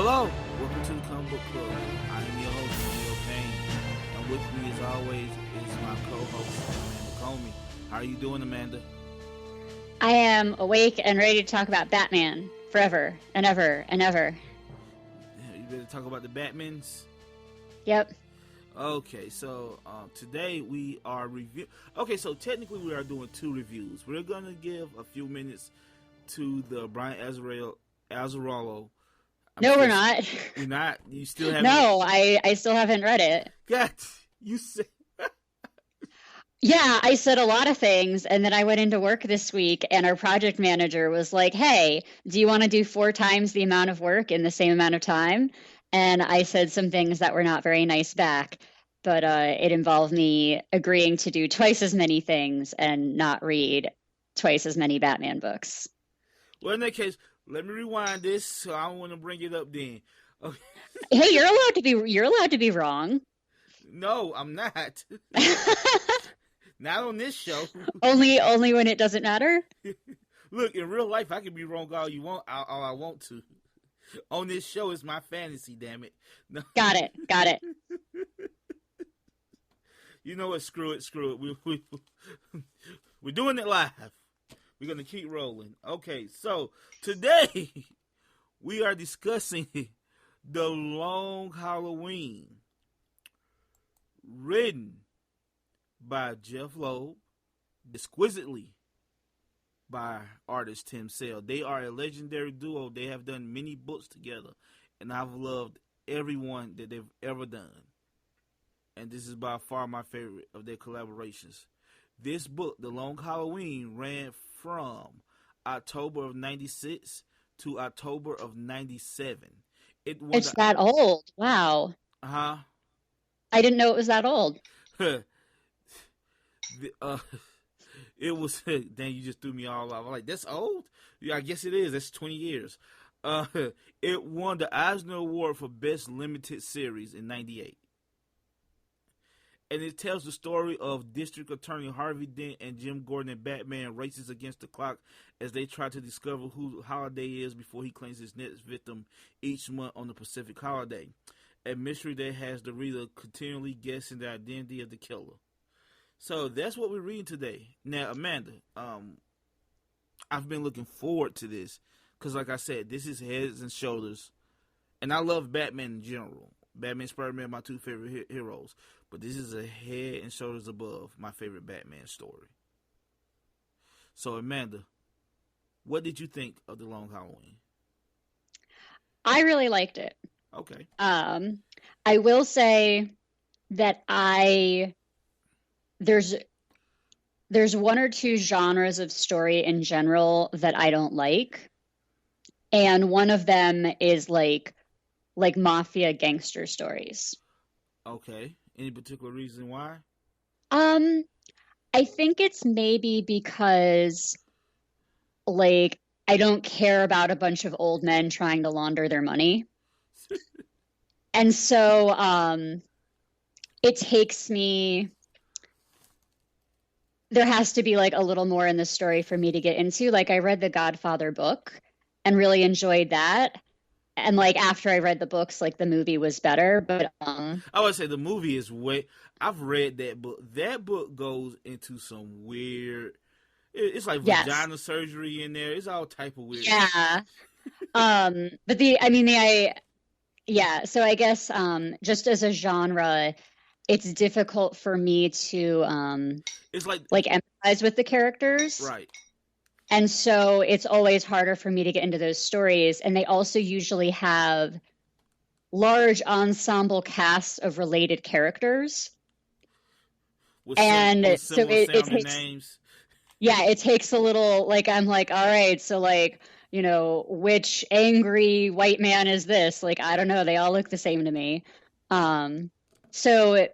Hello, welcome to the Comic Book Club. I am your host, Neil Payne, and with me, as always, is my co-host, Amanda Comey. How are you doing, Amanda? I am awake and ready to talk about Batman forever and ever and ever. You ready to talk about the Batmans? Yep. Okay, so today we are Okay, so technically we are doing two reviews. We're gonna give a few minutes to the Brian Azzarello. No, we're not. We're not. You still haven't. No, I still haven't read it. God, you said. Yeah, I said a lot of things, and then I went into work this week, and our project manager was like, "Hey, do you want to do 4 times the amount of work in the same amount of time?" And I said some things that were not very nice back, but it involved me agreeing to do twice as many things and not read twice as many Batman books. Well, in that case, let me rewind this. So I don't want to bring it up then. Okay. Hey, you're allowed to be wrong. No, I'm not. Not on this show. Only when it doesn't matter. Look, in real life, I can be wrong all you want, all I want to. On this show, it's my fantasy. Damn it. No. Got it. You know what? Screw it. We're doing it live. We're going to keep rolling. Okay, so today we are discussing The Long Halloween, written by Jeph Loeb, exquisitely by artist Tim Sale. They are a legendary duo. They have done many books together, and I've loved everyone that they've ever done. And this is by far my favorite of their collaborations. This book, The Long Halloween, ran from October of 96 to October of 97. It's that old. Wow. Uh-huh. I didn't know it was that old. It was, dang, you just threw me all off. I'm like, that's old? Yeah, I guess it is. That's 20 years. It won the Eisner Award for Best Limited Series in 98. And it tells the story of District Attorney Harvey Dent and Jim Gordon and Batman races against the clock as they try to discover who Holiday is before he claims his next victim each month on the Pacific Holiday. A mystery that has the reader continually guessing the identity of the killer. So that's what we're reading today. Now, Amanda, I've been looking forward to this because, like I said, this is heads and shoulders. And I love Batman in general. Batman and Spider-Man are my two favorite heroes. But this is a head and shoulders above my favorite Batman story. So, Amanda, what did you think of The Long Halloween? I really liked it. Okay. I will say that there's one or two genres of story in general that I don't like. And one of them is like mafia gangster stories. Okay. Any particular reason why? I think it's maybe because I don't care about a bunch of old men trying to launder their money. And so it takes me, there has to be a little more in the story for me to get into. I read the Godfather book and really enjoyed that. And after I read the books, the movie was better. But I would say the movie is I've read that book. That book goes into some weird. It's like vagina surgery in there. It's all type of weird. Yeah. But yeah. So I guess just as a genre, it's difficult for me to it's like empathize with the characters. Right. And so it's always harder for me to get into those stories. And they also usually have large ensemble casts of related characters. With so it takes names. Yeah, it takes a little, I'm like, all right, so which angry white man is this? I don't know. They all look the same to me. So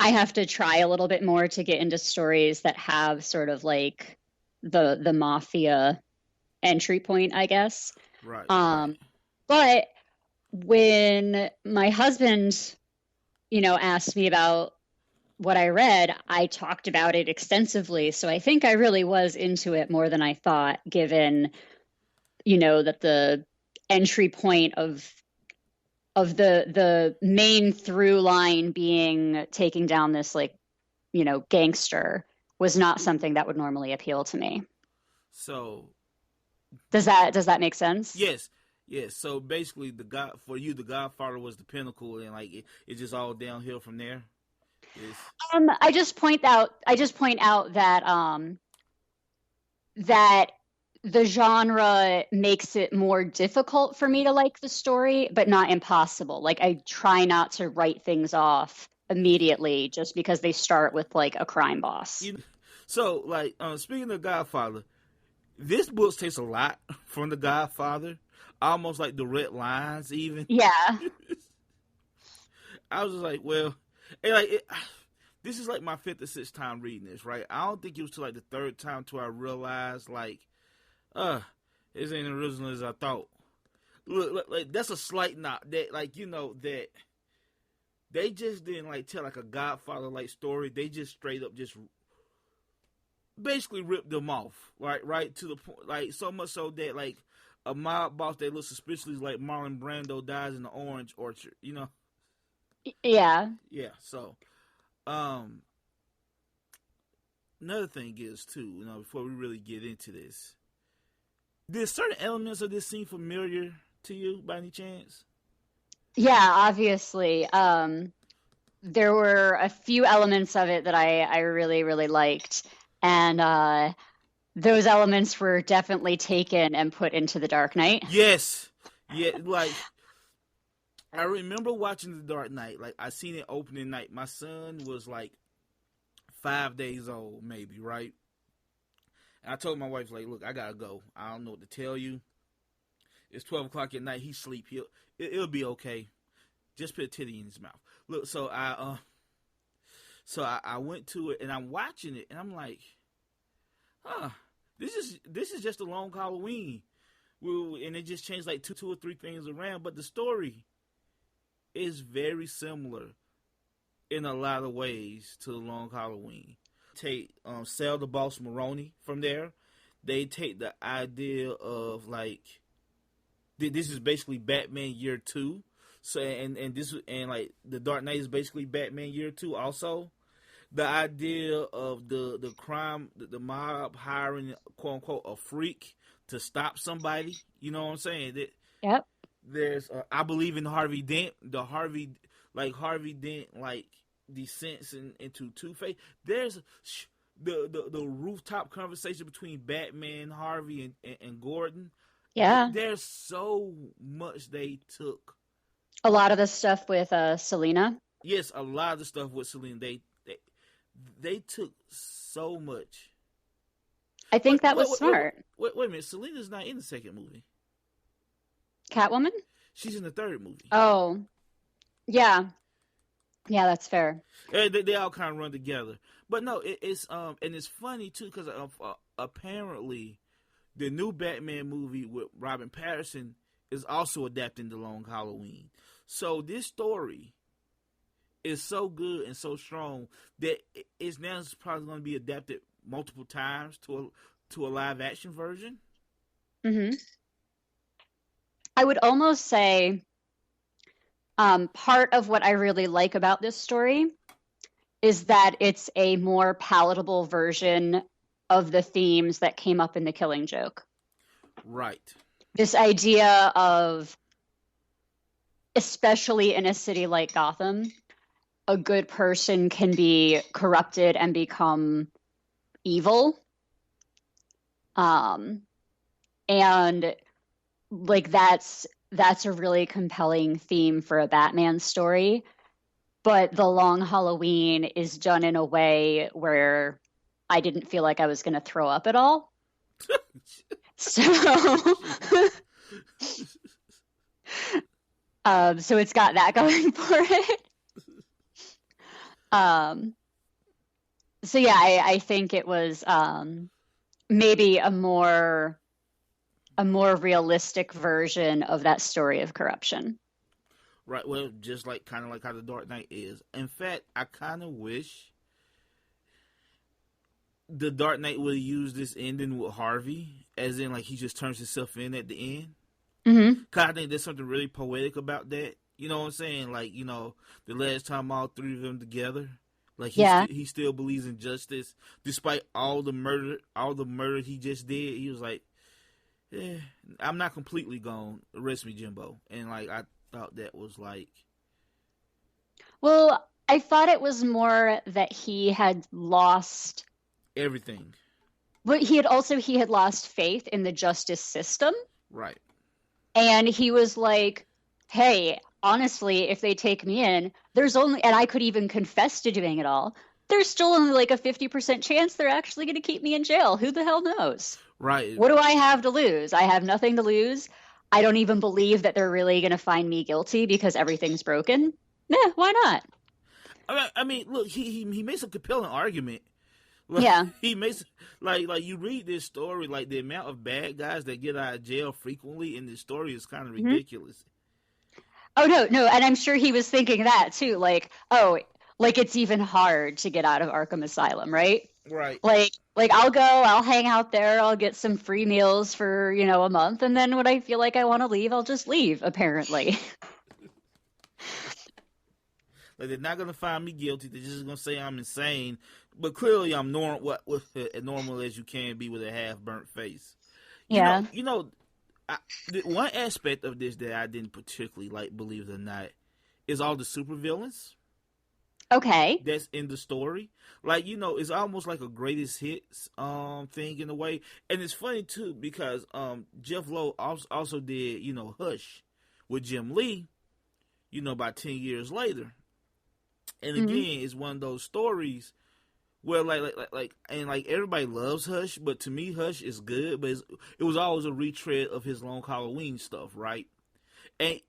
I have to try a little bit more to get into stories that have sort of the mafia entry point, I guess. Right. But when my husband, asked me about what I read, I talked about it extensively. So I think I really was into it more than I thought, given, that the entry point of the main through line being taking down this like, gangster was not something that would normally appeal to me. So Does that make sense? yes, yes. So basically, the Godfather was the pinnacle, and like it's just all downhill from there. It's, I just point out that the genre makes it more difficult for me to like the story, but not impossible. Like I try not to write things off immediately just because they start with like a crime boss. so like speaking of Godfather, this book takes a lot from the Godfather, almost like the red lines. Even Yeah. I was just like, well, and like this is like my fifth or sixth time reading this, right? I don't think it was till like the third time till I realized like, this ain't as original as I thought. Look, like that's a slight knock that, like that they just didn't like tell like a Godfather like story. They just straight up just basically ripped them off, right to the point, like so much so that like a mob boss that looks suspiciously like Marlon Brando dies in the orange orchard. Yeah. Yeah. So, another thing is too, before we really get into this, did certain elements of this seem familiar to you by any chance? Yeah, obviously. There were a few elements of it that I really, really liked. And those elements were definitely taken and put into The Dark Knight. Yes. Yeah, like I remember watching The Dark Knight. Like I seen it opening night. My son was like 5 days old, maybe, right? And I told my wife, like, look, I gotta go. I don't know what to tell you. It's 12 o'clock at night. He's asleep. It'll be okay. Just put a titty in his mouth. Look, so I went to it and I'm watching it and I'm like, this is just a long Halloween. And it just changed like two or three things around, but the story is very similar in a lot of ways to the Long Halloween. Take Sell the Boss Maroney from there. They take the idea of like this is basically Batman Year 2. So and like The Dark Knight is basically Batman Year 2 also. The idea of the crime, the mob hiring quote unquote a freak to stop somebody. You know what I'm saying? Yep. There's I believe in Harvey Dent. Harvey Dent like descents into Two-Face. There's the rooftop conversation between Batman, Harvey, and Gordon. Yeah. There's so much they took. A lot of the stuff with Selena. Yes, a lot of the stuff with Selena. They took so much. I think that was smart. Wait a minute. Selena's not in the second movie. Catwoman? She's in the third movie. Oh, yeah. Yeah, that's fair. They all kind of run together. But no, it's and it's funny too because apparently the new Batman movie with Robin Pattinson is also adapting the Long Halloween. So this story is so good and so strong that it's now probably going to be adapted multiple times to a live action version. Mm-hmm. I would almost say part of what I really like about this story is that it's a more palatable version of the themes that came up in The Killing Joke. Right. This idea of, especially in a city like Gotham, a good person can be corrupted and become evil. And like that's a really compelling theme for a Batman story. But The Long Halloween is done in a way where I didn't feel like I was going to throw up at all. So so it's got that going for it. So yeah, I think it was maybe a more realistic version of that story of corruption. Right. Well, just like kind of like how The Dark Knight is. In fact, I kind of wish The Dark Knight would use this ending with Harvey, as in like he just turns himself in at the end. Mm-hmm. Cause I think there's something really poetic about that. You know what I'm saying? Like, the last time all three of them together, like Yeah. he still believes in justice despite all the murder he just did. He was like, "Yeah, I'm not completely gone. Arrest me, Jimbo." And like I thought that was like Well, I thought it was more that he had lost, everything. but he had lost faith in the justice system. Right. And he was like, hey, honestly, if they take me in, there's only, and I could even confess to doing it all, there's still only like a 50% chance they're actually going to keep me in jail. Who the hell knows? Right. What do I have to lose? I have nothing to lose. I don't even believe that they're really going to find me guilty because everything's broken. Yeah, why not? I mean, look, he makes a compelling argument. Like, Yeah. he makes like you read this story, like the amount of bad guys that get out of jail frequently in this story is kind of Mm-hmm. ridiculous. Oh no, and I'm sure he was thinking that too. Like, oh, like it's even hard to get out of Arkham Asylum, right? Right. Like I'll hang out there, I'll get some free meals for, a month, and then when I feel like I want to leave, I'll just leave, apparently. Like, they're not gonna find me guilty. They're just gonna say I'm insane. But clearly, I'm normal as you can be with a half burnt face. Yeah. One aspect of this that I didn't particularly like, believe it or not, is all the supervillains Okay. that's in the story. Like, it's almost like a greatest hits thing in a way. And it's funny too because Jeph Loeb also did, Hush with Jim Lee, about 10 years later. And again, it's one of those stories where like everybody loves Hush, but to me Hush is good, but it was always a retread of his Long Halloween stuff, right? And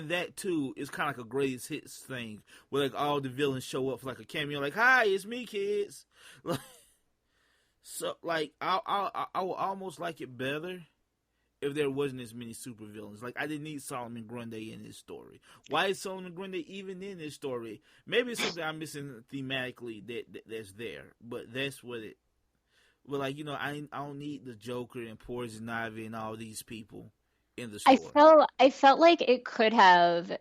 that too is kind of like a greatest hits thing, where like all the villains show up for like a cameo, like, "Hi, it's me, kids." Like, so like I would almost like it better if there wasn't as many supervillains. Like, I didn't need Solomon Grundy in this story. Why is Solomon Grundy even in this story? Maybe it's something I'm missing thematically that's there, but that's what it. But like, I don't need the Joker and Poison Ivy and all these people in the story. I felt like it could have.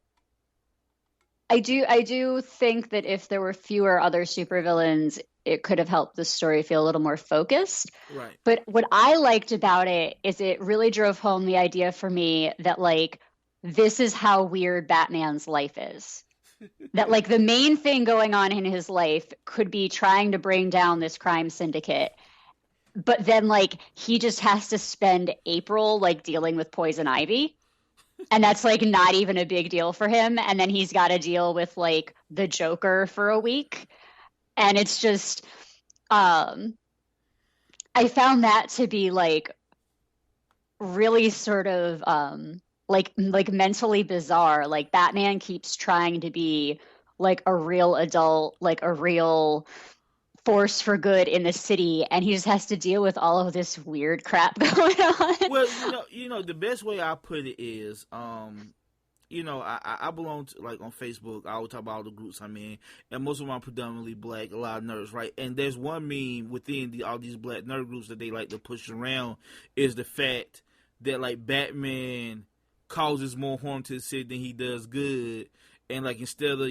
I do think that if there were fewer other supervillains, it could have helped the story feel a little more focused. Right. But what I liked about it is it really drove home the idea for me that like this is how weird Batman's life is. That like the main thing going on in his life could be trying to bring down this crime syndicate. But then like he just has to spend April like dealing with Poison Ivy. And that's like not even a big deal for him. And then he's got to deal with like the Joker for a week. And it's just I found that to be like really sort of like mentally bizarre. Like Batman keeps trying to be like a real adult, like a real force for good in the city, and he just has to deal with all of this weird crap going on. Well, the best way I put it is, I belong to, like, on Facebook. I always talk about all the groups I'm in, and most of them are predominantly black, a lot of nerds, right? And there's one meme within all these black nerd groups that they like to push around is the fact that, like, Batman causes more harm to the city than he does good. And like, instead of,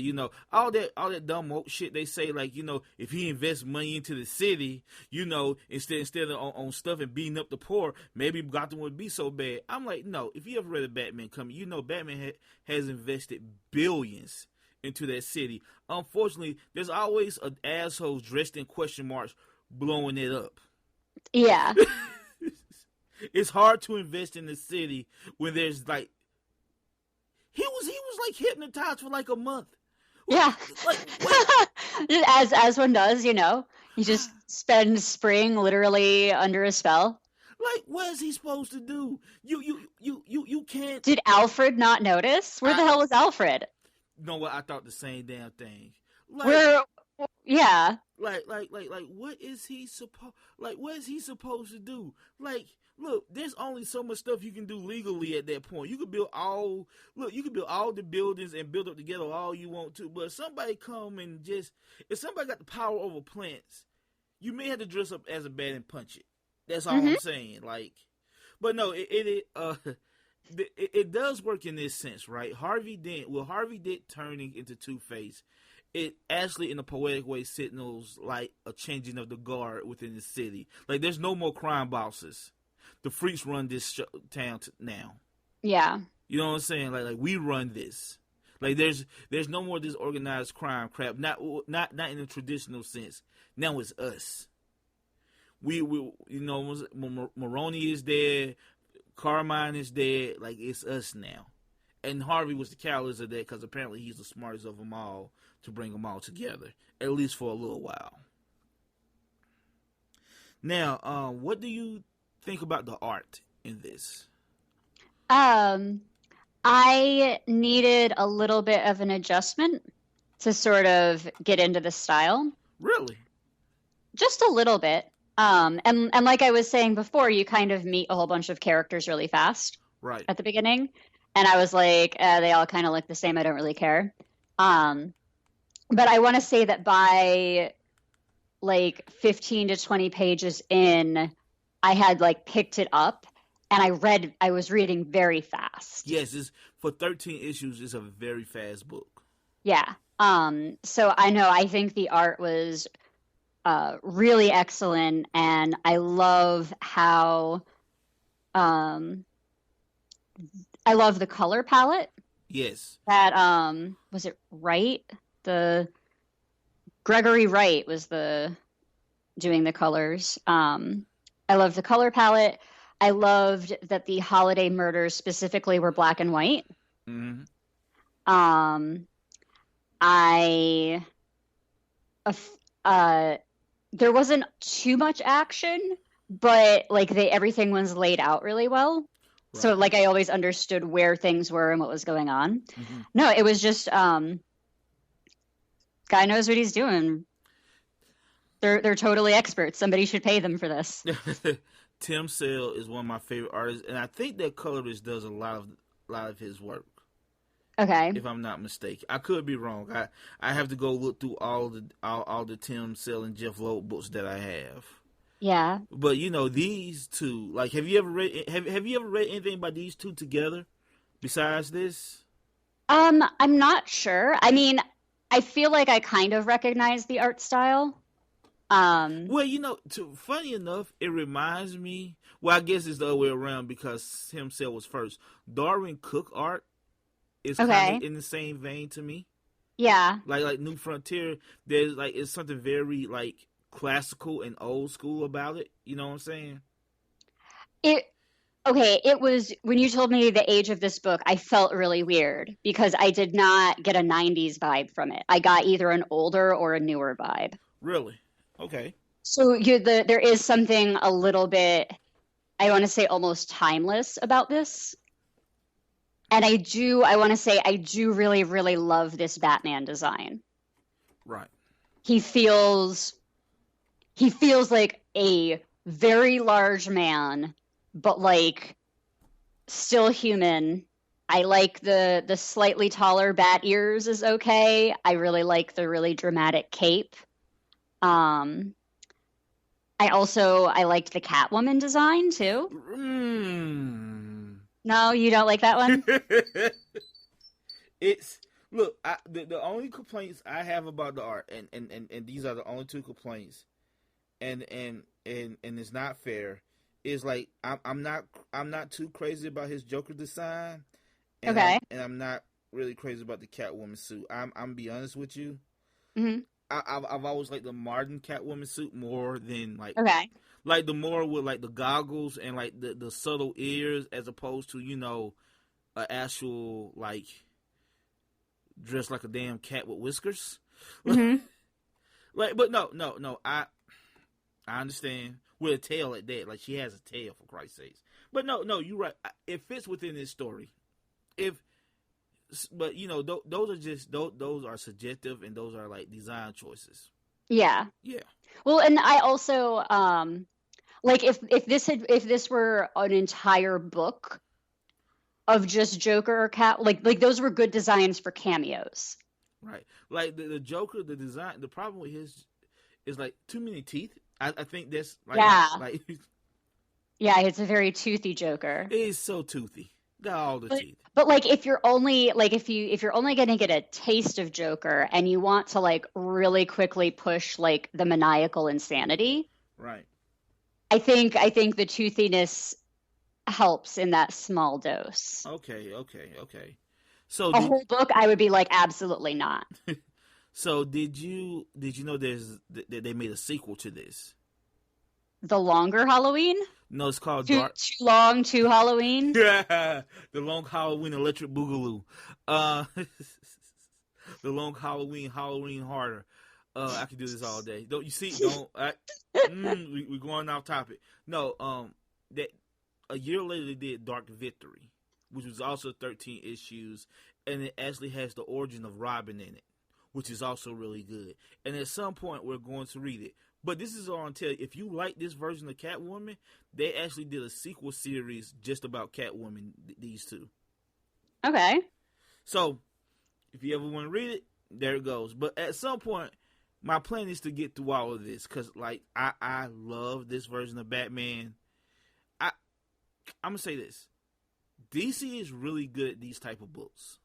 all that dumb woke shit they say, like, if he invests money into the city, instead of on stuff and beating up the poor, maybe Gotham would be so bad. I'm like, no. If you ever read a Batman comic, Batman has invested billions into that city. Unfortunately, there's always an asshole dressed in question marks blowing it up. Yeah. It's hard to invest in the city when there's like. He was like hypnotized for like a month. Yeah. Like, as one does, He just spends spring literally under a spell. Like, what is he supposed to do? You can't. Did Alfred not notice? Where the hell was Alfred? You know what? I thought the same damn thing. Like, yeah. Like, what is he supposed to do? Like, look, there's only so much stuff you can do legally at that point. You could build all the buildings and build up together all you want to, but if somebody come and if somebody got the power over plants, you may have to dress up as a bat and punch it. That's all I'm saying. Like, but no, it does work in this sense, right? Harvey Dent turning into Two-Face, it actually, in a poetic way, signals like a changing of the guard within the city. Like, there's no more crime bosses. The freaks run this town now. Yeah. You know what I'm saying? Like we run this. Like there's no more this organized crime crap. Not in a traditional sense. Now it's us. We Maroney is dead. Carmine is dead. Like, it's us now. And Harvey was the catalyst of that because apparently he's the smartest of them all to bring them all together, at least for a little while. Now, what do you think about the art in this? I needed a little bit of an adjustment to sort of get into the style. Really? Just a little bit. And like I was saying before, you kind of meet a whole bunch of characters really fast, right, at the beginning, and I was like, they all kind of look the same. I don't really care. But I want to say that by like 15 to 20 pages in, I had like picked it up, and I was reading very fast. Yes, for 13 issues, it's a very fast book. Yeah. So I think the art was really excellent, and I love how I love the color palette. Yes. That was it Wright? The Gregory Wright was doing the colors. I love the color palette. I loved that the holiday murders specifically were black and white. Mm-hmm. There wasn't too much action, but like everything was laid out really well. Right. So like I always understood where things were and what was going on. Mm-hmm. No, it was just guy knows what he's doing. They're totally experts. Somebody should pay them for this. Tim Sale is one of my favorite artists, and I think that colorist does a lot of his work. Okay. If I'm not mistaken, I could be wrong. I have to go look through all the Tim Sale and Jeph Loeb books that I have. Yeah. But these two, like, have you ever read anything by these two together besides this? I'm not sure. I mean, I feel like I kind of recognize the art style. Well, funny enough, it reminds me. Well, I guess it's the other way around because Tim Sale was first. Darwin Cook art is kind of in the same vein to me. Yeah. Like New Frontier, there's like it's something very like classical and old school about it. You know what I'm saying? It was when you told me the age of this book, I felt really weird because I did not get a 90s vibe from it. I got either an older or a newer vibe. Really? Okay. So there is something a little bit, I want to say almost timeless about this. And I want to say I do really, really love this Batman design. Right. He feels like a very large man, but like still human. I like the slightly taller bat ears is okay. I really like the really dramatic cape. I liked the Catwoman design too. No, you don't like that one? The only complaints I have about the art, and these are the only two complaints, and it's not fair, is like I'm not too crazy about his Joker design. And okay. I'm not really crazy about the Catwoman suit. I'm be honest with you. Mm-hmm. I've always liked the modern Catwoman suit more than like the more with like the goggles and like the subtle ears as opposed to an actual like dressed like a damn cat with whiskers. Mm-hmm. But no, I understand with a tail like that. Like she has a tail for Christ's sakes. But no, you're right. It fits within this story. But those are just those are subjective and those are like design choices. Yeah. Yeah. Well, and I also like if this were an entire book of just Joker or Cat, like those were good designs for cameos. Right. Like the Joker, the design, the problem with his is like too many teeth. I think that's like yeah, it's a very toothy Joker. It is so toothy. Got all the But teeth. but like if you're only like if you're only gonna get a taste of Joker and you want to like really quickly push like the maniacal insanity, Right. I think the toothiness helps in that small dose. Okay. Okay. Okay. So A did whole book, I would be like, absolutely not. did you know that they made a sequel to this? The longer Halloween? No, it's called Too Dark. too long, too Halloween? The Long Halloween Electric Boogaloo. Uh, the Long Halloween Halloween Harder. I could do this all day. Don't you see? We're going off topic. No, that a year later they did Dark Victory, which was also 13 issues, and it actually has the origin of Robin in it, which is also really good. And at some point we're going to read it. But this is all I'm telling you. If you like this version of Catwoman, they actually did a sequel series just about Catwoman, these two. Okay. So, if you ever want to read it, there it goes. But at some point, my plan is to get through all of this because, like, I love this version of Batman. I'm gonna say this: DC is really good at these type of books,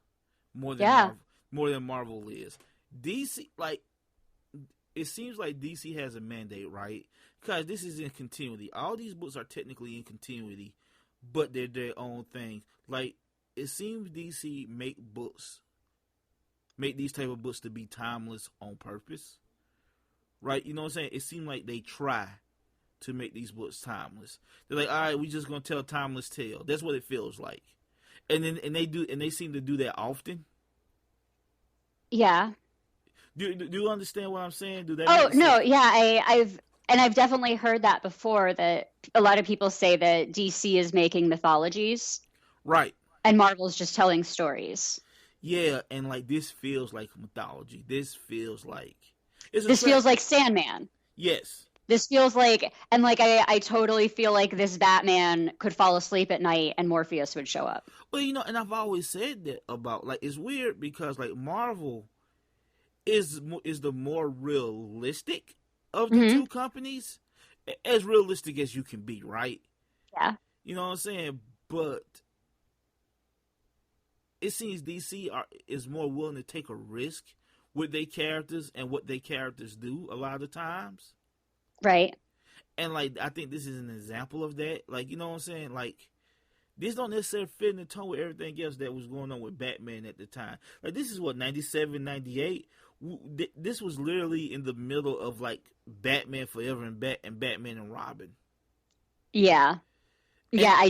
Yeah. More than Marvel is. DC, like, it seems like DC has a mandate, right? Because this is in continuity. All these books are technically in continuity, but they're their own thing. Like, it seems DC make these type of books to be timeless on purpose, right? You know what I'm saying? It seems like they try to make these books timeless. They're like, all right, we just gonna tell a timeless tale. That's what it feels like, and they seem to do that often. Yeah. Do you understand what I'm saying? Do that Oh, make no, sense? yeah, I've definitely heard that before, that a lot of people say that DC is making mythologies Right. and Marvel's just telling stories. Yeah, and like this feels like mythology. This feels like it's a This feels like Sandman. yes. This feels like, and like I totally feel like this Batman could fall asleep at night and Morpheus would show up. Well, and I've always said that about, like, it's weird because like Marvel is the more realistic of the Hmm. two companies, as realistic as you can be, right? Yeah. You know what I'm saying? But it seems DC is more willing to take a risk with their characters and what their characters do a lot of times. Right. And like I think this is an example of that. Like, you know what I'm saying? Like, this don't necessarily fit in the tone with everything else that was going on with Batman at the time. Like, this is what, 97, 98? This was literally in the middle of like Batman Forever and Batman and Robin. Yeah. And Yeah, I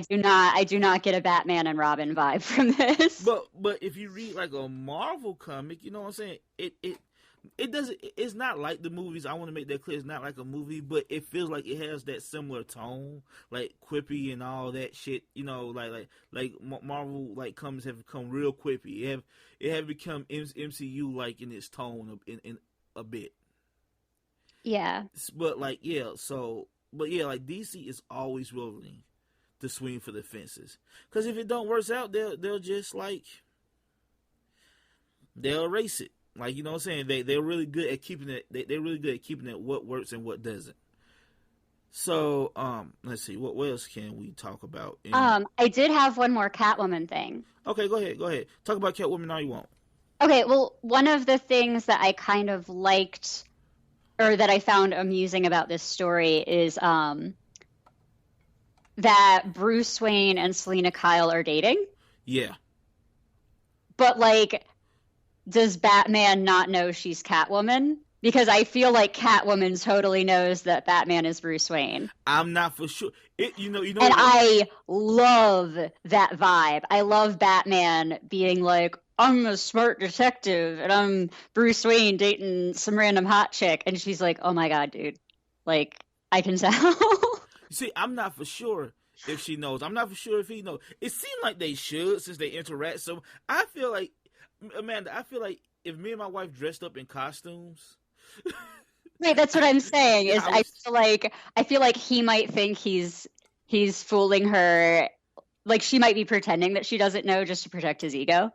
do not get a Batman and Robin vibe from this. but if you read like a Marvel comic, you know what I'm saying? It doesn't. It's not like the movies. I want to make that clear. It's not like a movie, but it feels like it has that similar tone, like quippy and all that shit. You know, like Marvel like comics have become real quippy. It have become MCU like in its tone in a bit. Yeah. But like yeah, but yeah, like DC is always willing to swing for the fences because if it don't work out, they'll just like they'll erase it. Like, you know what I'm saying? They're really good at keeping it. They're really good at keeping it what works and what doesn't. So, let's see. What else can we talk about? I did have one more Catwoman thing. Okay, go ahead. Go ahead. Talk about Catwoman all you want. Okay, well, one of the things that I kind of liked or that I found amusing about this story is that Bruce Wayne and Selena Kyle are dating. Yeah. But like, does Batman not know she's Catwoman? Because I feel like Catwoman totally knows that Batman is Bruce Wayne. I'm not for sure. And I love that vibe. I love Batman being like, I'm a smart detective and I'm Bruce Wayne dating some random hot chick. And she's like, oh my God, dude. Like, I can tell. You see, I'm not for sure if she knows. I'm not for sure if he knows. It seemed like they should since they interact. So I feel like, Amanda, if me and my wife dressed up in costumes. Right, that's what I'm saying. Is I I feel like he might think he's fooling her. Like she might be pretending that she doesn't know just to protect his ego.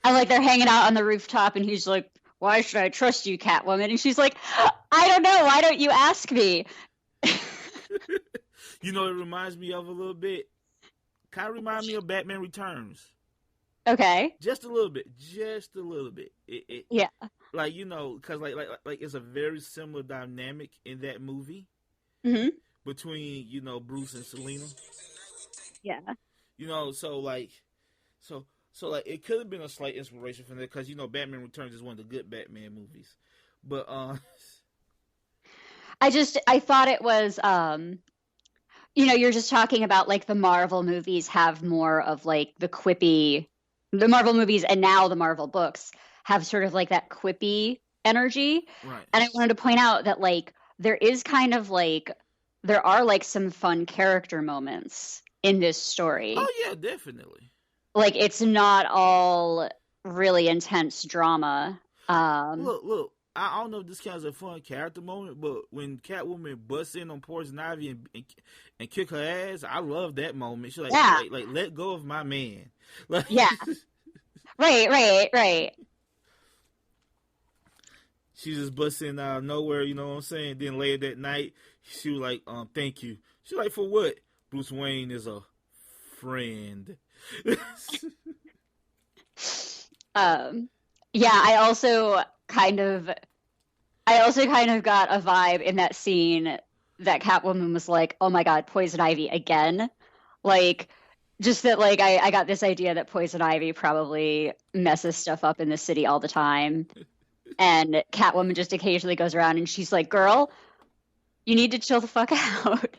And like they're hanging out on the rooftop and he's like, why should I trust you, Catwoman? And she's like, I don't know. Why don't you ask me? You know, it reminds me of a little bit. Kind of remind me of Batman Returns. Okay. Just a little bit. Just a little bit. Yeah. Like, you know, because like it's a very similar dynamic in that movie Hmm. between, you know, Bruce and Selina. Yeah. You know, so so like it could have been a slight inspiration from that because, you know, Batman Returns is one of the good Batman movies. But I thought it was you're just talking about like the Marvel movies have more of like the Marvel movies and now the Marvel books have sort of like that quippy energy. right. And I wanted to point out that like there is kind of like there are like some fun character moments in this story. Oh yeah, definitely. Like it's not all really intense drama. Look. I don't know if this counts as a fun character moment, but when Catwoman busts in on Poison Ivy and kick her ass, I love that moment. She's like, Yeah. let go of my man. Like, Yeah. Right. she just busts in out of nowhere, you know what I'm saying? Then later that night, she was like, thank you. She's like, for what? Bruce Wayne is a friend. Yeah, I also kind of got a vibe in that scene that Catwoman was like, "Oh my God, Poison Ivy again!" Like, just that, like, I got this idea that Poison Ivy probably messes stuff up in the city all the time, and Catwoman just occasionally goes around and she's like, "Girl, you need to chill the fuck out."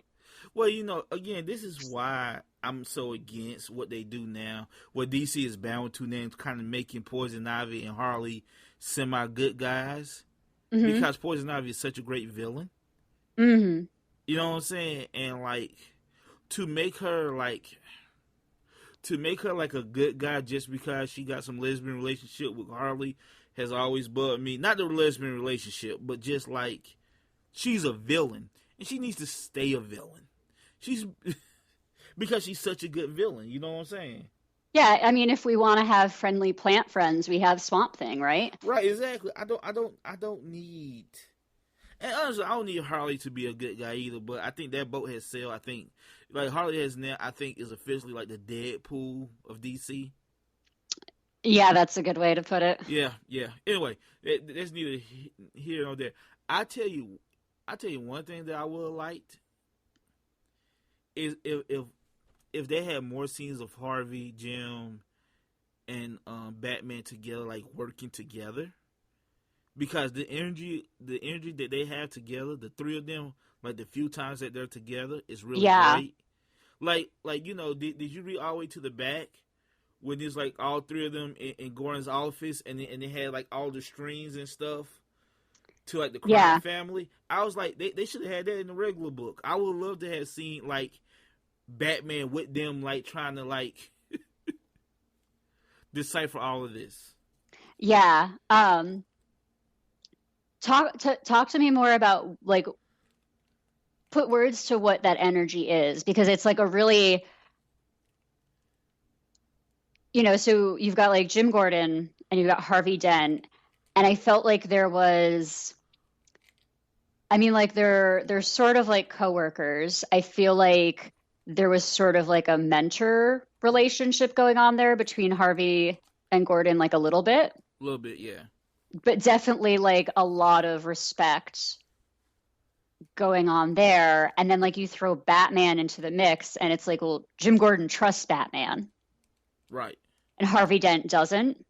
Well, you know, again, this is why I'm so against what they do now. What DC is bound to now, kind of making Poison Ivy and Harley semi good guys Hmm. because Poison Ivy is such a great villain. Hmm. You know what I'm saying? And like to make her like a good guy just because she got some lesbian relationship with Harley has always bugged me. Not the lesbian relationship, but just like she's a villain and she needs to stay a villain. She's because she's such a good villain. You know what I'm saying? Yeah, I mean, if we want to have friendly plant friends, we have Swamp Thing, right? Right, exactly. I don't need. And honestly, I don't need Harley to be a good guy either. But I think that boat has sailed. I think like Harley has now. I think is officially like the Deadpool of DC. Yeah, that's a good way to put it. Yeah, yeah. Anyway, that's neither here nor there. I tell you, one thing that I would have liked is if they had more scenes of Harvey, Jim, and Batman together, like working together, because the energy that they have together, the three of them, like the few times that they're together, is really Yeah. great. Like you know, did you read all the way to the back when there's like all three of them in Gordon's office, and they had like all the strings and stuff to like the crime Yeah. family? I was like, they should have had that in the regular book. I would love to have seen like Batman with them, like trying to like decipher all of this. Yeah. Talk to me more about like put words to what that energy is because it's like a really, so you've got like Jim Gordon and you've got Harvey Dent, and I felt like there was, I mean, like they're sort of like coworkers. I feel like there was sort of like a mentor relationship going on there between Harvey and Gordon, like a little bit, A little bit, yeah. but definitely like a lot of respect going on there. And then like you throw Batman into the mix, and it's like, well, Jim Gordon trusts Batman, Right. and Harvey Dent doesn't.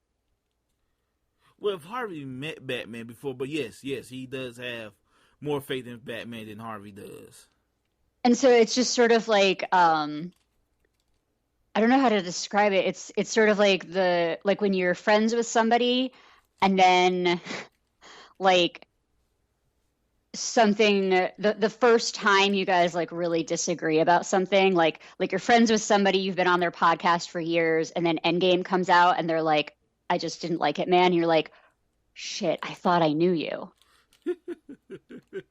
Well, if Harvey met Batman before, but yes, he does have more faith in Batman than Harvey does. And so it's just sort of like I don't know how to describe it. It's sort of like the like when you're friends with somebody and then like something the first time you guys like really disagree about something like you're friends with somebody, you've been on their podcast for years, and then Endgame comes out and they're like, I just didn't like it, man. And you're like, shit, I thought I knew you.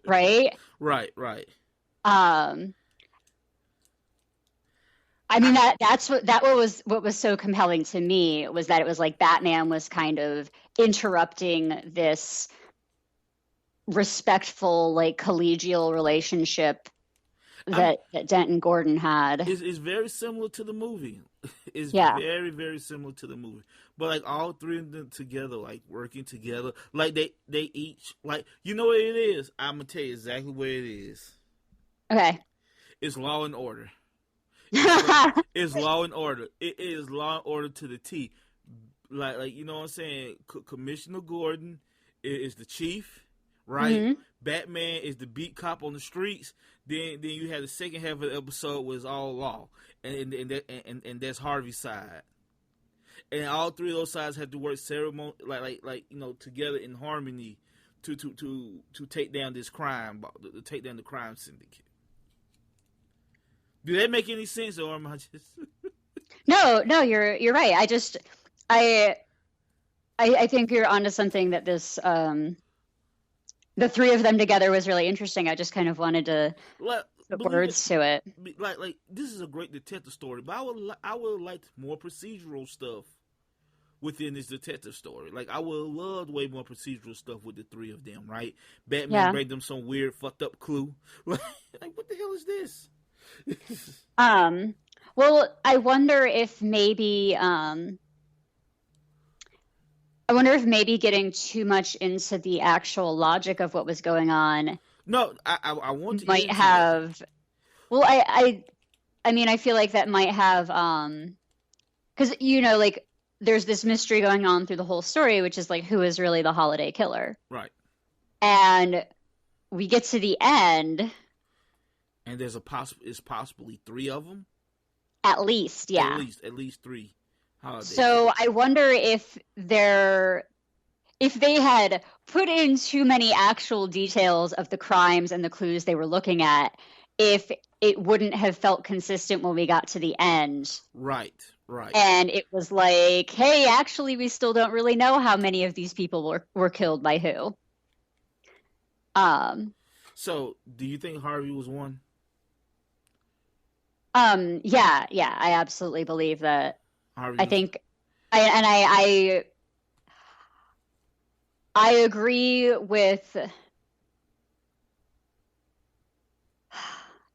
Right? Right. Um I mean that was so compelling to me was that it was like Batman was kind of interrupting this respectful like collegial relationship that Dent and Gordon had. It's very similar to the movie. It's Yeah. very, very similar to the movie. But like all three of them together, like working together, like they each like you know what it is. I'm gonna tell you exactly what it is. Okay. It's Law and Order. It's Law and Order. It is Law and Order to the T. Like you know what I'm saying. Commissioner Gordon is the chief, right? Mm-hmm. Batman is the beat cop on the streets. Then you have the second half of the episode was all law, and that's Harvey's side. And all three of those sides have to work like you know together in harmony to take down this crime, to take down the crime syndicate. Do that make any sense, or am I just? No, you're right. I think you're onto something that this the three of them together was really interesting. I just kind of wanted to put words to it. Like this is a great detective story, but I would like more procedural stuff within this detective story. Like I would love way more procedural stuff with the three of them, right? Batman bring them some weird fucked up clue. Like what the hell is this? Well, I wonder if maybe getting too much into the actual logic of what was going on. No, I want to might have. That. Well, I mean, I feel like that might have because you know, like there's this mystery going on through the whole story, which is like who is really the holiday killer, right? And we get to the end. And there's possibly three of them. At least, yeah. At least three. So I wonder if they had put in too many actual details of the crimes and the clues they were looking at, if it wouldn't have felt consistent when we got to the end. Right. And it was like, hey, actually, we still don't really know how many of these people were killed by who. So, do you think Harvey was one? Yeah, I absolutely believe that. Harvey I think, I agree with.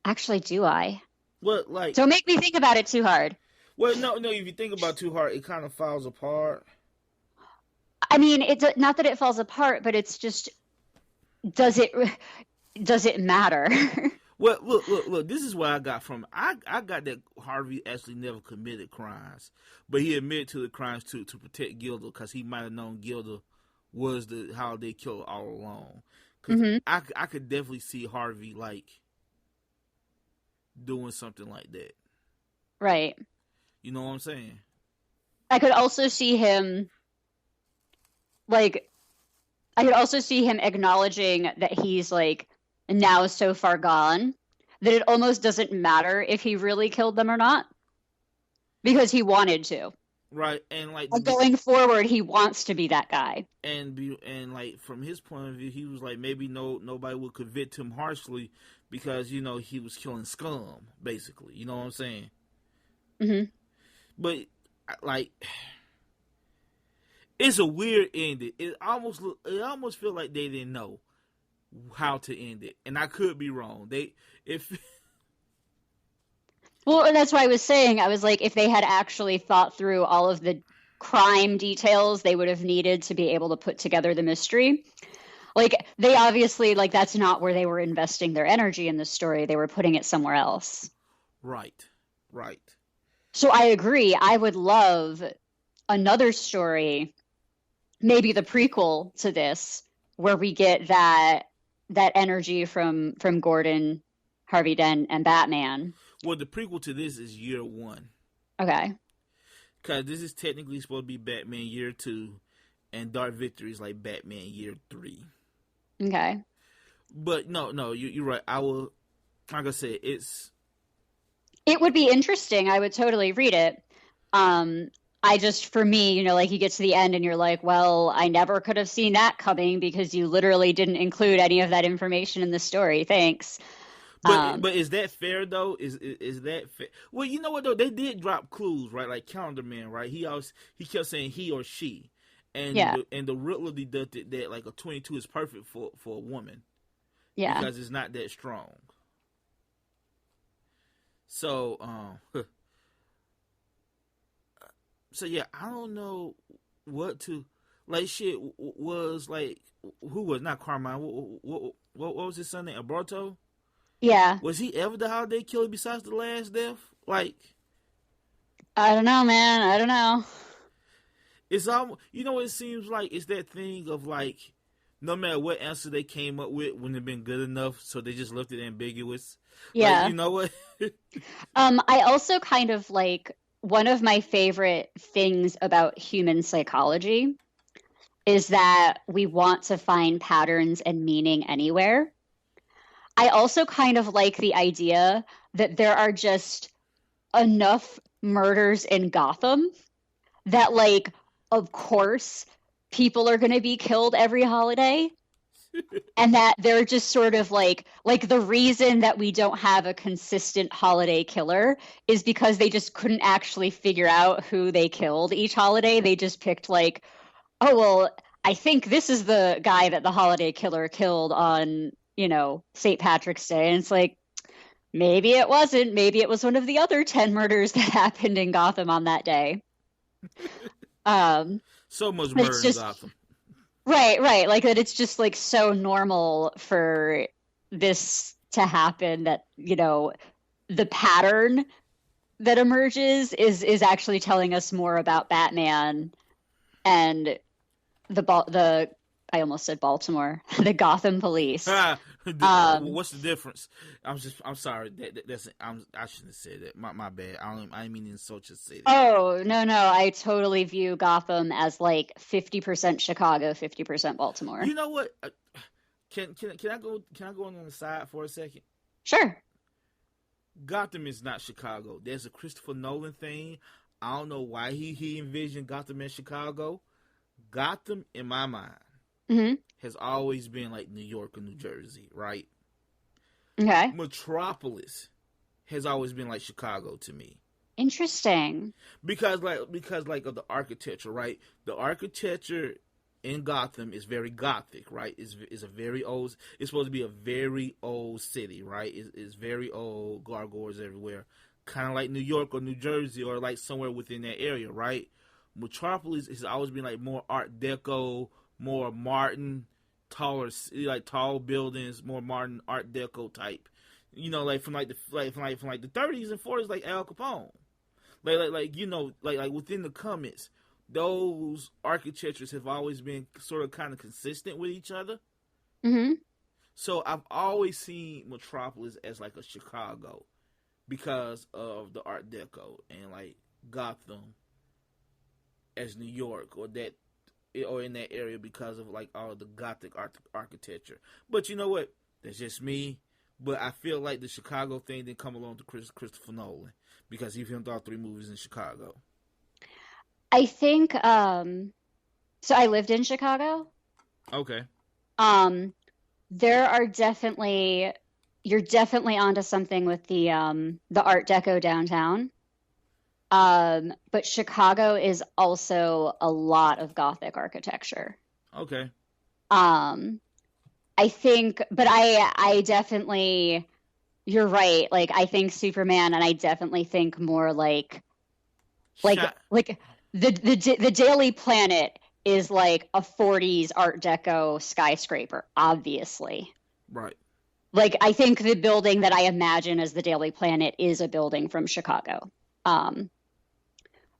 Actually, do I? Well, like, don't make me think about it too hard. Well, no. If you think about it too hard, it kind of falls apart. I mean, it's not that it falls apart, but it's just, does it matter? Well, look. This is what I got from. I got that Harvey actually never committed crimes, but he admitted to the crimes to protect Gilda because he might have known Gilda was the holiday killer all along. Because I could definitely see Harvey like doing something like that. Right. You know what I'm saying? I could also see him acknowledging that he's like now so far gone that it almost doesn't matter if he really killed them or not, because he wanted to. Right, and like going forward, he wants to be that guy. And like from his point of view, he was like maybe nobody would convict him harshly because you know he was killing scum, basically. You know what I'm saying? Mm-hmm. But like, it's a weird ending. It almost feel like they didn't know how to end it, and I could be wrong. Well, and that's why I was saying, I was like, if they had actually thought through all of the crime details they would have needed to be able to put together the mystery. Like, they obviously, like, that's not where they were investing their energy in the story. They were putting it somewhere else. Right. So I agree. I would love another story, maybe the prequel to this, where we get that energy from Gordon, Harvey Dent, and Batman. Well, the prequel to this is year 1. Okay. Because this is technically supposed to be Batman year 2, and Dark Victory is like Batman year 3. Okay. But no, you're right. I will, like I said, it would be interesting. I would totally read it. I just, for me, you know, like you get to the end and you're like, well, I never could have seen that coming because you literally didn't include any of that information in the story. Thanks. But is that fair though? Is that fair? Well, you know what though, they did drop clues, right? Like Calendar Man, right? He kept saying he or she, and the Riddler deducted that like a 22 is perfect for a woman, because it's not that strong. So, so yeah, I don't know what to like. Shit was like, who was not Carmine? What was his son name? Alberto? Yeah. Was he ever the holiday killer besides the last death? Like, I don't know, man. I don't know. it's all you know. It seems like it's that thing of like, no matter what answer they came up with, wouldn't have been good enough, so they just left it ambiguous. Like, Yeah. you know what? I also kind of like one of my favorite things about human psychology is that we want to find patterns and meaning anywhere. I also kind of like the idea that there are just enough murders in Gotham that, like, of course, people are going to be killed every holiday. And that they're just sort of like the reason that we don't have a consistent holiday killer is because they just couldn't actually figure out who they killed each holiday. They just picked like, oh well, I think this is the guy that the holiday killer killed on, St. Patrick's Day. And it's like, maybe it wasn't. Maybe it was one of the other 10 murders that happened in Gotham on that day. Um, So much but murder it's in just Gotham. right. Like that it's just like so normal for this to happen that, the pattern that emerges is actually telling us more about Batman and the I almost said Baltimore, the Gotham police. Um, What's the difference? I'm sorry. I shouldn't have said that. My bad. I didn't mean to insult you to say that. oh, no, I totally view Gotham as like 50% Chicago, 50% Baltimore. You know what? Can I go on the side for a second? Sure. Gotham is not Chicago. There's a Christopher Nolan thing. I don't know why he envisioned Gotham as Chicago. Gotham, in my mind, Hmm. has always been like New York or New Jersey, right? Okay. Metropolis has always been like Chicago to me. Interesting. Because of the architecture, right? The architecture in Gotham is very gothic, right? It's a very old. It's supposed to be a very old city, right? It's very old, gargoyles everywhere, kind of like New York or New Jersey or like somewhere within that area, right? Metropolis has always been like more Art Deco, more modern, taller, like tall buildings, more modern Art Deco type. Like from the 30s and 40s, like Al Capone. Like within the comments, those architectures have always been sort of kind of consistent with each other. Hmm. So I've always seen Metropolis as like a Chicago because of the Art Deco, and like Gotham as New York or in that area because of like all of the Gothic architecture. But you know what? That's just me. But I feel like the Chicago thing didn't come along to Christopher Nolan because he filmed all 3 movies in Chicago. I think so I lived in Chicago. Okay. Um there are definitely you're definitely onto something with the Art Deco downtown. But Chicago is also a lot of Gothic architecture. Okay. Um I think, but I definitely, you're right. Like I think Superman, and I definitely think more like Shot. like the Daily Planet is like a 40s Art Deco skyscraper, obviously. Right. Like I think the building that I imagine as the Daily Planet is a building from Chicago. Um,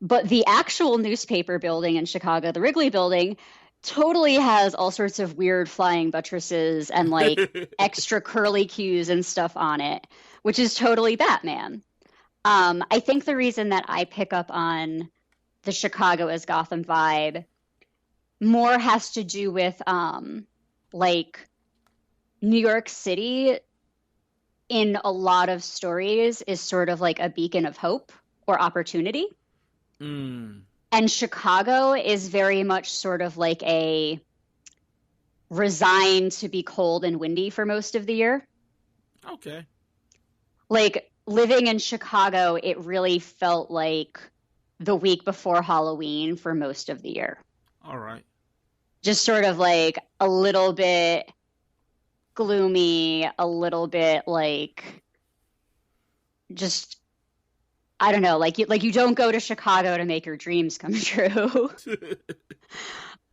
but the actual newspaper building in Chicago, the Wrigley building, totally has all sorts of weird flying buttresses and like extra curly cues and stuff on it, which is totally Batman. I think the reason that I pick up on the Chicago as Gotham vibe more has to do with like New York City in a lot of stories is sort of like a beacon of hope or opportunity. Mm. And Chicago is very much sort of like a resigned to be cold and windy for most of the year. Okay. Like living in Chicago, it really felt like the week before Halloween for most of the year. All right. Just sort of like a little bit gloomy, a little bit like just I don't know, like you don't go to Chicago to make your dreams come true.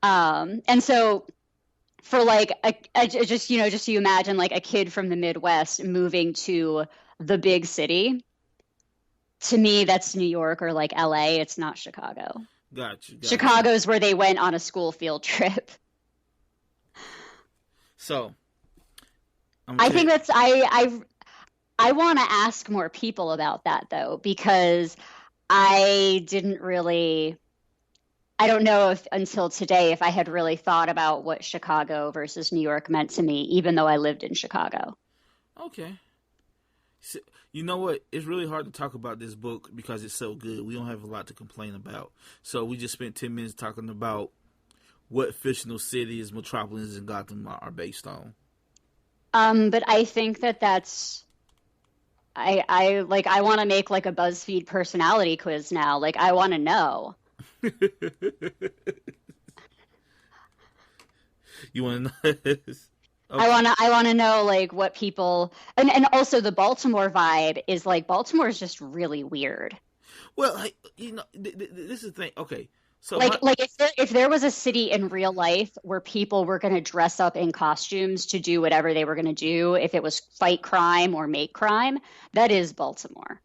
And so for like just just so you imagine like a kid from the Midwest moving to the big city, to me that's New York or like LA. It's not Chicago. Got you. Chicago's where they went on a school field trip. So I think that's I want to ask more people about that though, because I didn't really, I don't know if until today if I had really thought about what Chicago versus New York meant to me, even though I lived in Chicago. Okay. So, you know what? It's really hard to talk about this book because it's so good. We don't have a lot to complain about. So we just spent 10 minutes talking about what fictional cities, metropolis, and Gotham are based on. But I think that's I want to make like a BuzzFeed personality quiz now. Like I want to know. You want to know this? Okay. I want to know like what people and also the Baltimore vibe is like Baltimore is just really weird. Well, like, this is the thing. Okay, so Like if there was a city in real life where people were going to dress up in costumes to do whatever they were going to do, if it was fight crime or make crime, that is Baltimore.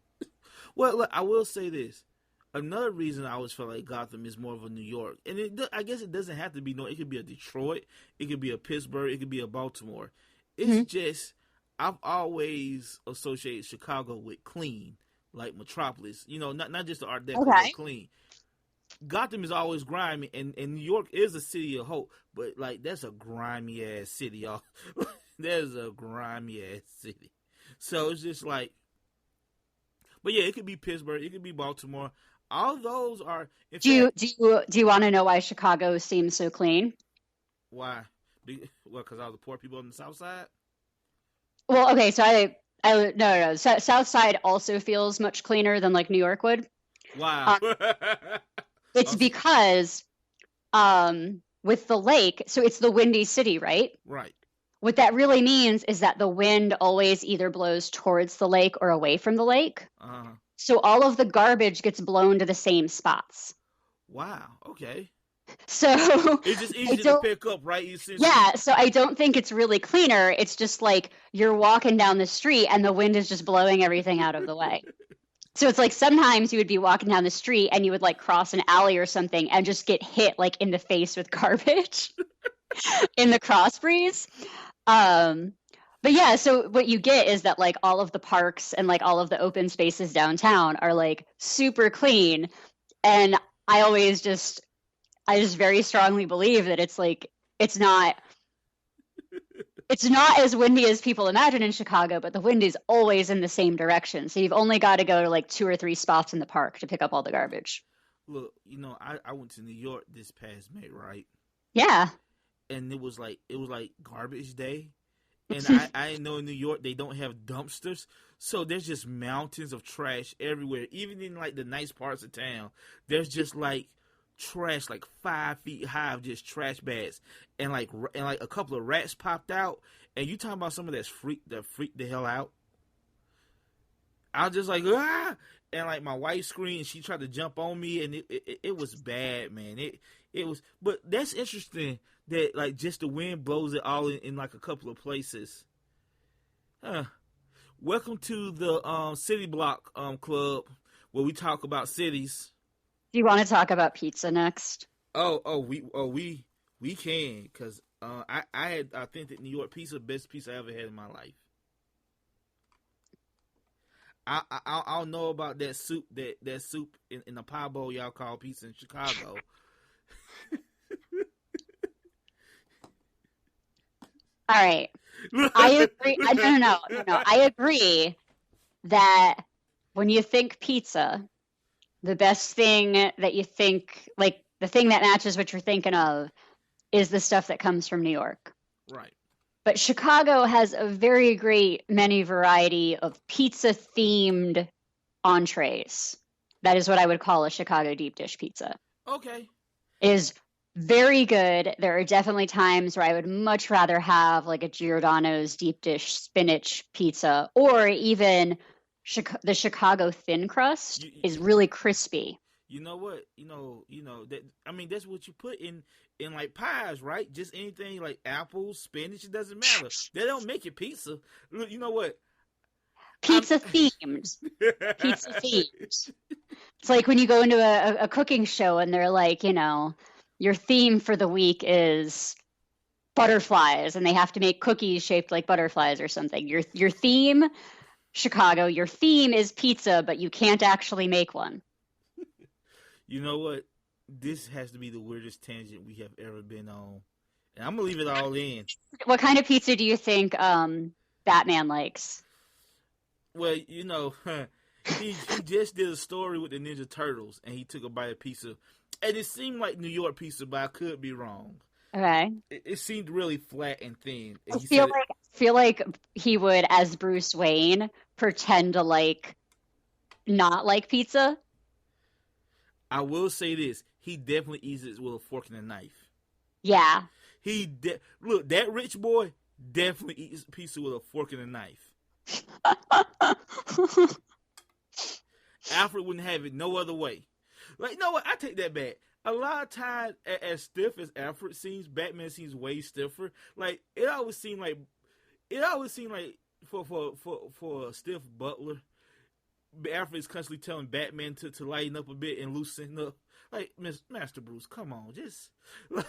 well, look, I will say this. Another reason I always felt like Gotham is more of a New York, and I guess it doesn't have to be. No, it could be a Detroit, it could be a Pittsburgh, it could be a Baltimore. It's just I've always associated Chicago with clean, like Metropolis. Not just the Art Deco, but clean. Gotham is always grimy, and New York is a city of hope, but like that's a grimy ass city, y'all. There's a grimy ass city, so it's just like. But yeah, it could be Pittsburgh, it could be Baltimore. All those are. Do you want to know why Chicago seems so clean? Why? Because all the poor people on the South Side. Well, okay, so no. South Side also feels much cleaner than like New York would. Wow. It's because with the lake, so it's the windy city, right? Right. What that really means is that the wind always either blows towards the lake or away from the lake. Uh-huh. So all of the garbage gets blown to the same spots. Wow. Okay. So it's just easy to pick up, right? Yeah. So I don't think it's really cleaner. It's just like you're walking down the street and the wind is just blowing everything out of the way. So it's like sometimes you would be walking down the street and you would like cross an alley or something and just get hit like in the face with garbage in the cross breeze. But yeah, so what you get is that like all of the parks and like all of the open spaces downtown are like super clean. And I just very strongly believe that it's like, it's not as windy as people imagine in Chicago, but the wind is always in the same direction. So you've only got to go to like 2 or 3 spots in the park to pick up all the garbage. Look, I went to New York this past May, right? Yeah. And it was like garbage day. And I know in New York they don't have dumpsters, so there's just mountains of trash everywhere. Even in like the nice parts of town, there's just like trash like 5 feet high of just trash bags, and like a couple of rats popped out. And you talking about someone that freaked the hell out? I was just like ah, and like my wife screamed. She tried to jump on me, and it was bad, man. It was, but that's interesting. That like just the wind blows it all in like a couple of places. Welcome to the City Block Club, where we talk about cities. Do you want to talk about pizza next? We can, because I think that New York pizza, best pizza I ever had in my life. I don't know about that soup in a pie bowl y'all call pizza in Chicago. All right. I agree. No. I agree that when you think pizza, the best thing that you think, like the thing that matches what you're thinking of, is the stuff that comes from New York. Right. But Chicago has a very great many variety of pizza-themed entrees. That is what I would call a Chicago deep dish pizza. Okay. Is very good. There are definitely times where I would much rather have like a Giordano's deep dish spinach pizza, or even the Chicago thin crust You, is really crispy. you know what? That. I mean, that's what you put in like pies, right? Just anything like apples, spinach. It doesn't matter. They don't make it pizza. Look, you know what? I'm. Pizza themed. Pizza themed. It's like when you go into a cooking show and they're like, your theme for the week is butterflies, and they have to make cookies shaped like butterflies or something. Your theme, Chicago, your theme is pizza, but you can't actually make one. You know what? This has to be the weirdest tangent we have ever been on, and I'm gonna leave it all in. What kind of pizza do you think Batman likes? Well, he just did a story with the Ninja Turtles, and he took a bite of pizza, and it seemed like New York pizza, but I could be wrong. Okay. It seemed really flat and thin. And I he feel said, like feel like he would, as Bruce Wayne, pretend to not like pizza. I will say this: he definitely eats it with a fork and a knife. Yeah. Look, that rich boy definitely eats pizza with a fork and a knife. Alfred wouldn't have it no other way. Like, you know what? I take that back. A lot of times, as stiff as Alfred seems, Batman seems way stiffer. Like it always seemed like for a stiff butler, Alfred is constantly telling Batman to lighten up a bit and loosen up. Like, Master Bruce, come on, like,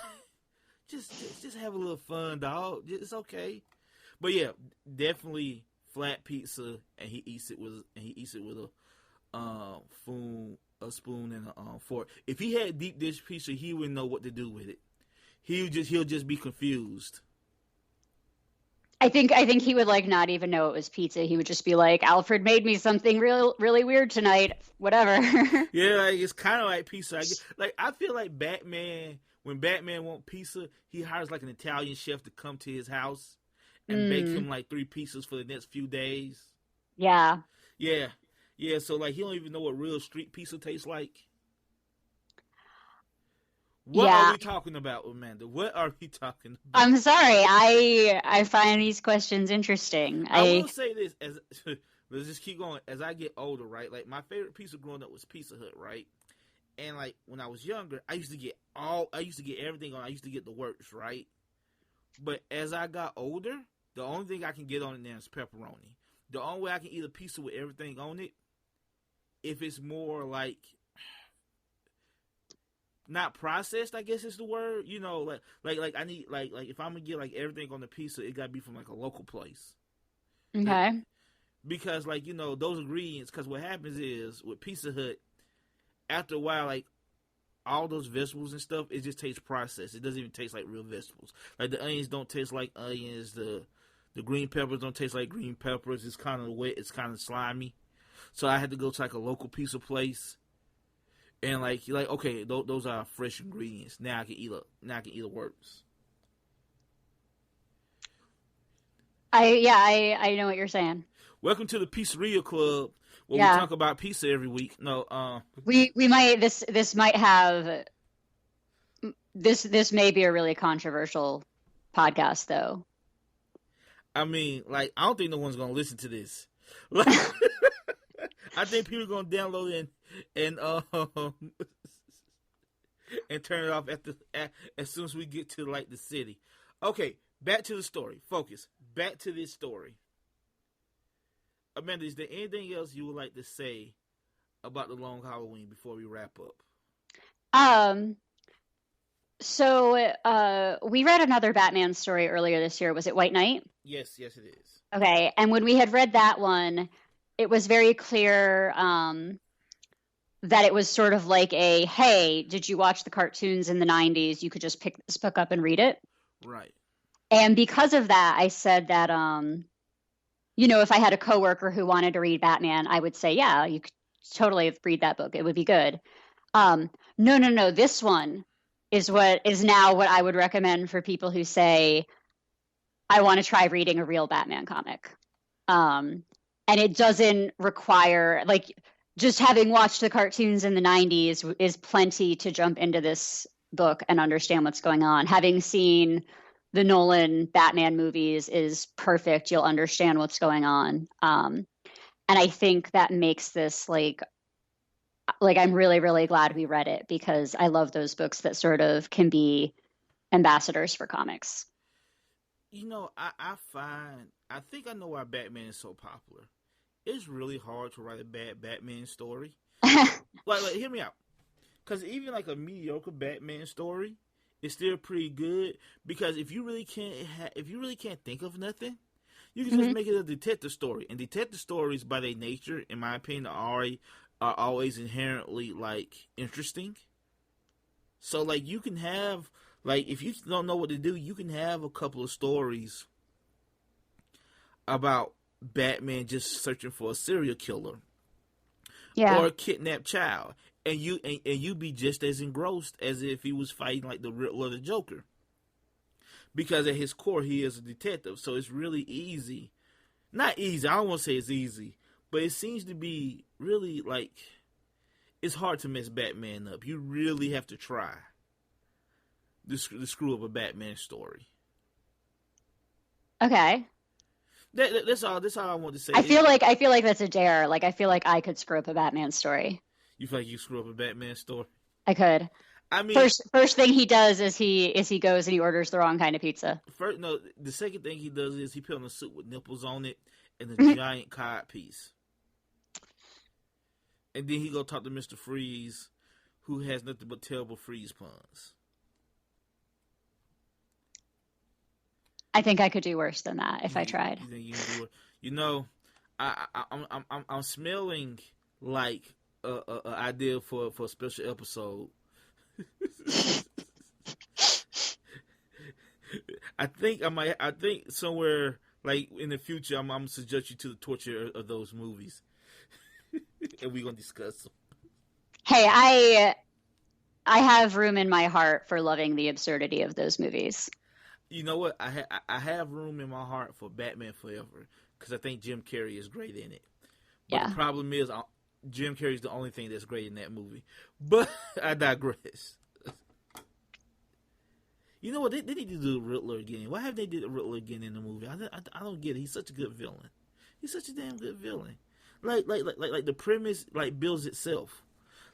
just have a little fun, dog. It's okay. But yeah, definitely flat pizza, and he eats it with a spoon and a fork. If he had deep dish pizza, he wouldn't know what to do with it. He'll just be confused. I think he would not even know it was pizza. He would just be like, Alfred made me something really weird tonight. Whatever. Yeah, like it's kind of like pizza. I feel like Batman, when Batman wants pizza, he hires like an Italian chef to come to his house and bake him like 3 pizzas for the next few days. Yeah. Yeah. Yeah, so he don't even know what real street pizza tastes like. What are we talking about, Amanda? What are we talking about? I'm sorry. I find these questions interesting. I will say this let's just keep going. As I get older, right? Like my favorite pizza growing up was Pizza Hut, right? And when I was younger, I used to get everything on. I used to get the works, right? But as I got older, the only thing I can get on it now is pepperoni. The only way I can eat a pizza with everything on it, if it's more not processed, I guess is the word. I need if I'm gonna get everything on the pizza, it gotta be from a local place. Okay. Because those ingredients. Because what happens is with Pizza Hut, after a while, all those vegetables and stuff, it just tastes processed. It doesn't even taste like real vegetables. Like the onions don't taste like onions. The green peppers don't taste like green peppers. It's kind of wet. It's kind of slimy. So I had to go to a local pizza place, and okay, those are fresh ingredients. Now I can eat a works. I know what you're saying. Welcome to the Pizzeria Club, where we talk about pizza every week. No, we might this might have this may be a really controversial podcast though. I mean, I don't think no one's gonna listen to this. I think people are gonna download it and turn it off as soon as we get to the city. Okay, back to the story. Focus. Back to this story. Amanda, is there anything else you would like to say about the Long Halloween before we wrap up? So we read another Batman story earlier this year. Was it White Knight? Yes, it is. Okay, and when we had read that one, it was very clear that it was sort of like hey, did you watch the cartoons in the 90s? You could just pick this book up and read it. Right. And because of that, I said that, if I had a coworker who wanted to read Batman, I would say, yeah, you could totally read that book. It would be good. No. This one is now what I would recommend for people who say, I want to try reading a real Batman comic. And it doesn't require, just having watched the cartoons in the 90s is plenty to jump into this book and understand what's going on. Having seen the Nolan Batman movies is perfect. You'll understand what's going on. And I think that makes this like I'm really, really glad we read it because I love those books that sort of can be ambassadors for comics. I think I know why Batman is so popular. It's really hard to write a bad Batman story. Like hear me out. Because even like a mediocre Batman story is still pretty good. Because if you really can't think of nothing, you can just make it a detective story. And detective stories, by their nature, in my opinion, are always inherently like interesting. So like you can have like if you don't know what to do, you can have a couple of stories about Batman just searching for a serial killer Yeah. or a kidnapped child, and you be just as engrossed as if he was fighting like the Riddler or the Joker, because at his core he is a detective. So it's really easy, not easy. I don't want to say it's easy, but it seems to be really like it's hard to mess Batman up. You really have to try to screw up a Batman story. Okay. That's all. That's all I want to say. I feel like that's a dare. Like I feel like I could screw up a Batman story. You feel like you screw up a Batman story? I could. I mean, first thing he does is he goes and he orders the wrong kind of pizza. First, no. The second thing he does is he put on a suit with nipples on it and a giant cod piece, and then he go talk to Mr. Freeze, who has nothing but terrible freeze puns. I think I could do worse than that if I tried. You think you can do it? You know, I'm smelling like a idea for a special episode. I think somewhere like in the future, I'm gonna suggest you to the torture of those movies, and we're gonna discuss them. Hey, I have room in my heart for loving the absurdity of those movies. You know what? I have room in my heart for Batman Forever because I think Jim Carrey is great in it. But Yeah. the problem is, Jim Carrey is the only thing that's great in that movie. But I digress. You know what? They need to do the Riddler again. Why have they did the Riddler again in the movie? I don't get it. He's such a good villain. He's such a damn good villain. Like the premise like builds itself.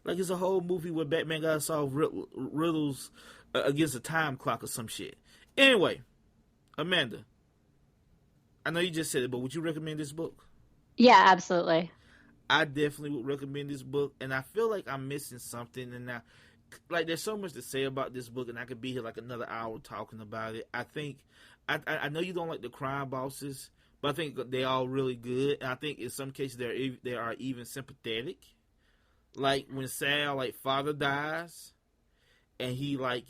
Like it's a whole movie where Batman gotta solve riddles against a time clock or some shit. Anyway, Amanda, I know you just said it, but would you recommend this book? Yeah, absolutely. I definitely would recommend this book, and I feel like I'm missing something. And now, like, there's so much to say about this book, and I could be here like another hour talking about it. I know you don't like the crime bosses, but I think they're all really good. And I think in some cases they are even sympathetic. Like when Sal, like, father dies, and he like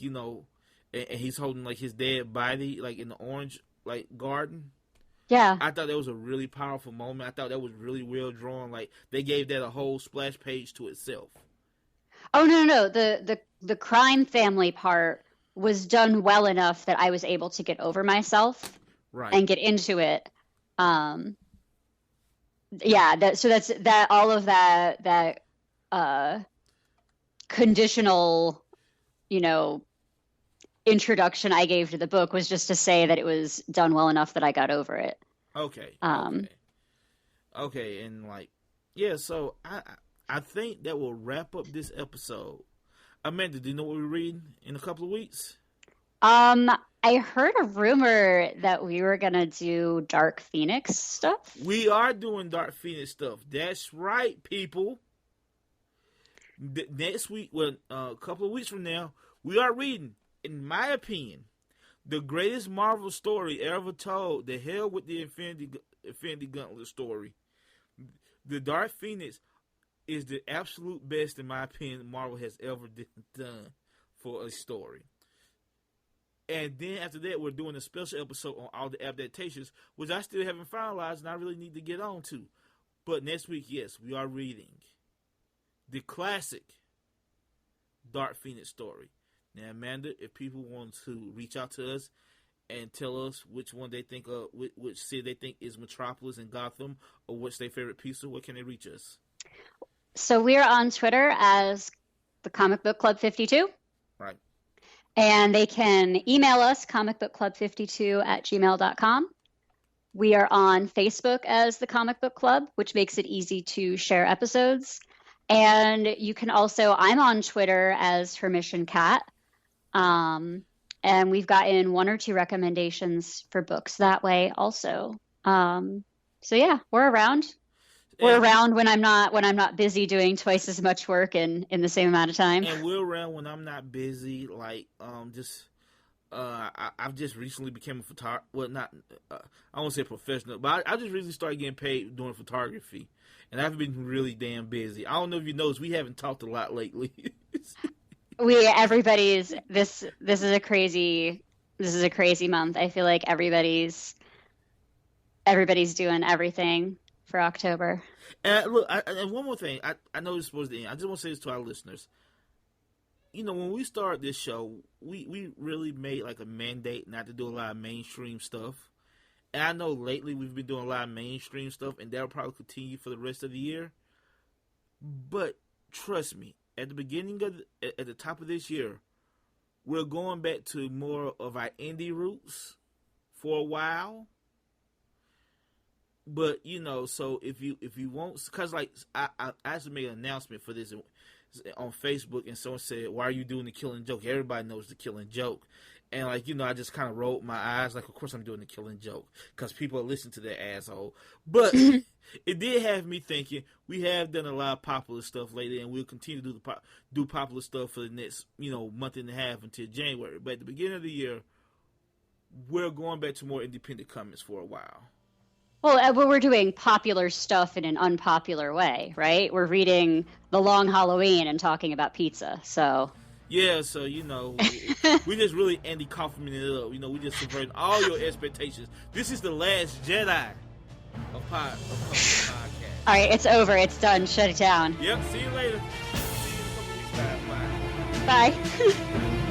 and he's holding like his dead body like in the orange like garden. Yeah. I thought that was a really powerful moment. I thought that was really well drawn. Like they gave that a whole splash page to itself. Oh no. The crime family part was done well enough that I was able to get over myself Right. and get into it. Yeah, that's all of that conditional, introduction I gave to the book was just to say that it was done well enough that I got over it. Okay. And like, yeah. So I think that will wrap up this episode. Amanda, do you know what we're reading in a couple of weeks? I heard a rumor that we were gonna do Dark Phoenix stuff. We are doing Dark Phoenix stuff. That's right, people. Next week, well, a couple of weeks from now, we are reading, in my opinion, the greatest Marvel story ever told. The hell with the Infinity Gauntlet story. The Dark Phoenix is the absolute best, in my opinion, Marvel has ever done for a story. And then after that, we're doing a special episode on all the adaptations, which I still haven't finalized and I really need to get on to. But next week, yes, we are reading the classic Dark Phoenix story. Now, Amanda, if people want to reach out to us and tell us which one they think, which city they think is Metropolis and Gotham, or what's their favorite piece, where can they reach us? So we're on Twitter as the Comic Book Club 52. Right. And they can email us, comicbookclub52@gmail.com. We are on Facebook as the Comic Book Club, which makes it easy to share episodes. And you can also, I'm on Twitter as Hermission Cat. And we've gotten 1 or 2 recommendations for books that way also. So yeah, we're around. We're around when I'm not busy doing twice as much work in the same amount of time. And we're around when I'm not busy. Like I've just recently became a photographer. Well, not I won't say professional, but I just recently started getting paid doing photography, and I've been really damn busy. I don't know if you noticed, we haven't talked a lot lately. Everybody's this is a crazy month. I feel like everybody's doing everything for October. And look, and one more thing. I know this is supposed to end. I just want to say this to our listeners. You know, when we started this show, we really made like a mandate not to do a lot of mainstream stuff. And I know lately we've been doing a lot of mainstream stuff, and that'll probably continue for the rest of the year. But trust me, at the top of this year, we're going back to more of our indie roots for a while. But you know, so if you want, because like I actually made an announcement for this on Facebook, and someone said, "Why are you doing the Killing Joke?" Everybody knows the Killing Joke, and like, you know, I just kind of rolled my eyes, like, of course I'm doing the Killing Joke because people are listening to that asshole. But it did have me thinking. We have done a lot of popular stuff lately, and we'll continue to do popular stuff for the next, you know, month and a half until January. But at the beginning of the year, we're going back to more independent comics for a while. Well, we're doing popular stuff in an unpopular way, right? We're reading The Long Halloween and talking about pizza, so... Yeah, so, you know, we just really Andy Kaufman it up. You know, we just subverting all your expectations. This is the last Jedi of podcast. All right, it's over. It's done. Shut it down. Yep, see you later. See you in a couple weeks' time. Bye. Bye.